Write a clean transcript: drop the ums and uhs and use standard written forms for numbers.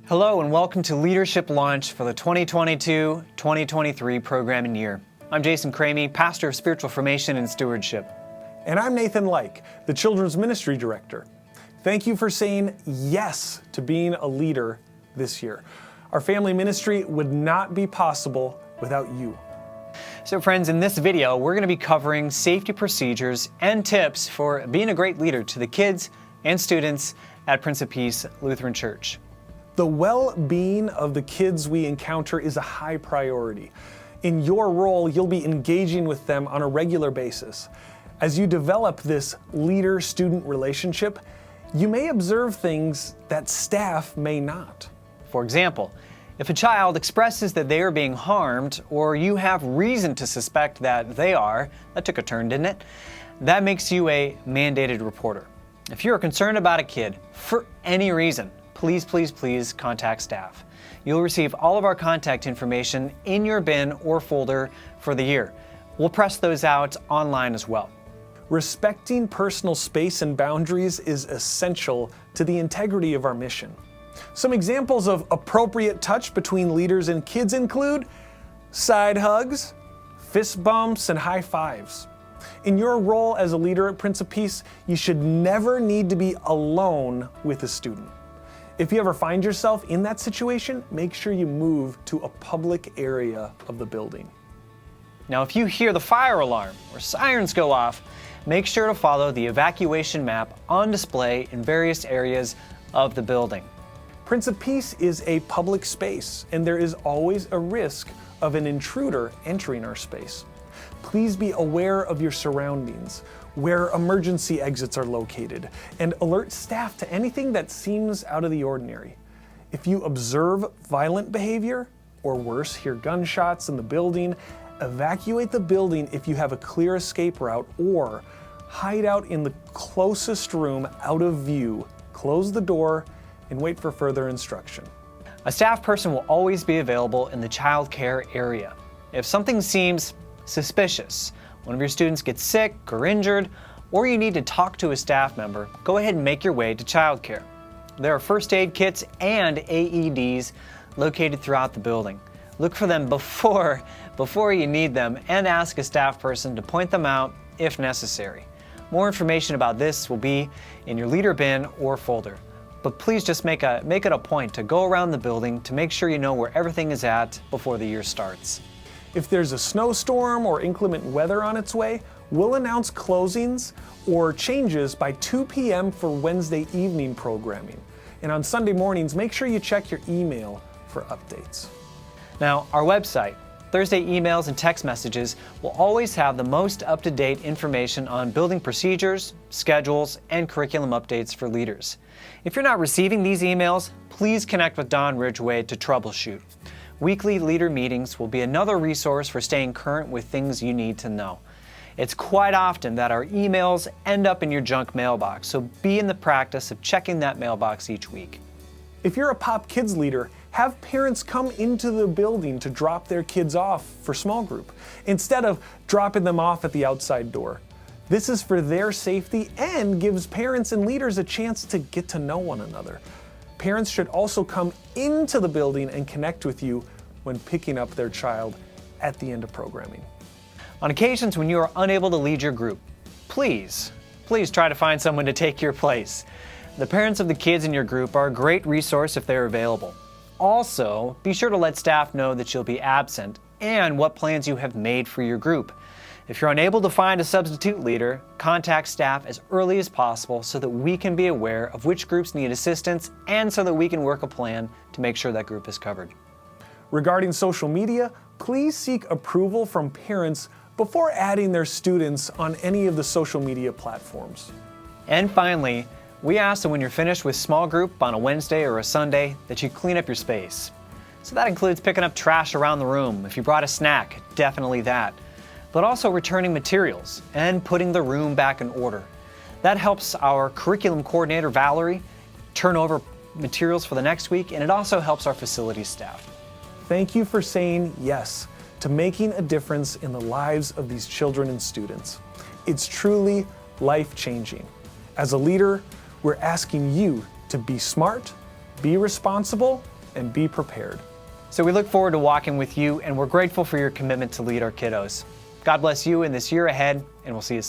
Hello and welcome to Leadership Launch for the 2022-2023 programming year. I'm Jason Cramey, Pastor of Spiritual Formation and Stewardship. And I'm Nathan Like, the Children's Ministry Director. Thank you for saying yes to being a leader this year. Our family ministry would not be possible without you. So friends, in this video, we're going to be covering safety procedures and tips for being a great leader to the kids and students at Prince of Peace Lutheran Church. The well-being of the kids we encounter is a high priority. In your role, you'll be engaging with them on a regular basis. As you develop this leader-student relationship, you may observe things that staff may not. For example, if a child expresses that they are being harmed, or you have reason to suspect that they are, that took a turn, didn't it? That makes you a mandated reporter. If you're concerned about a kid for any reason, please contact staff. You'll receive all of our contact information in your bin or folder for the year. We'll press those out online as well. Respecting personal space and boundaries is essential to the integrity of our mission. Some examples of appropriate touch between leaders and kids include side hugs, fist bumps, and high fives. In your role as a leader at Prince of Peace, you should never need to be alone with a student. If you ever find yourself in that situation, make sure you move to a public area of the building. Now, if you hear the fire alarm or sirens go off, make sure to follow the evacuation map on display in various areas of the building. Prince of Peace is a public space, and there is always a risk of an intruder entering our space. Please be aware of your surroundings, where emergency exits are located, and alert staff to anything that seems out of the ordinary. If you observe violent behavior, or worse, hear gunshots in the building, evacuate the building if you have a clear escape route, or hide out in the closest room out of view, close the door, and wait for further instruction. A staff person will always be available in the child care area. If something seems suspicious, one of your students gets sick or injured, or you need to talk to a staff member, go ahead and make your way to child care. There are first aid kits and AEDs located throughout the building. Look for them before you need them, and ask a staff person to point them out if necessary. More information about this will be in your leader bin or folder. But please just make it a point to go around the building to make sure you know where everything is at before the year starts. If there's a snowstorm or inclement weather on its way, we'll announce closings or changes by 2 p.m. for Wednesday evening programming. And on Sunday mornings, make sure you check your email for updates. Now, our website, Thursday emails and text messages will always have the most up-to-date information on building procedures, schedules, and curriculum updates for leaders. If you're not receiving these emails, please connect with Don Ridgway to troubleshoot. Weekly leader meetings will be another resource for staying current with things you need to know. It's quite often that our emails end up in your junk mailbox, so be in the practice of checking that mailbox each week. If you're a Pop Kids leader, have parents come into the building to drop their kids off for small group, instead of dropping them off at the outside door. This is for their safety and gives parents and leaders a chance to get to know one another. Parents should also come into the building and connect with you when picking up their child at the end of programming. On occasions when you are unable to lead your group, please try to find someone to take your place. The parents of the kids in your group are a great resource if they're available. Also, be sure to let staff know that you'll be absent and what plans you have made for your group. If you're unable to find a substitute leader, contact staff as early as possible so that we can be aware of which groups need assistance and so that we can work a plan to make sure that group is covered. Regarding social media, please seek approval from parents before adding their students on any of the social media platforms. And finally, we ask that when you're finished with small group on a Wednesday or a Sunday that you clean up your space. So that includes picking up trash around the room. If you brought a snack, definitely that. But also returning materials and putting the room back in order. That helps our curriculum coordinator, Valerie, turn over materials for the next week, and it also helps our facilities staff. Thank you for saying yes to making a difference in the lives of these children and students. It's truly life-changing. As a leader, we're asking you to be smart, Be responsible and be prepared. So we look forward to walking with you, and we're grateful for your commitment to lead our kiddos. God bless you in this year ahead, and we'll see you soon.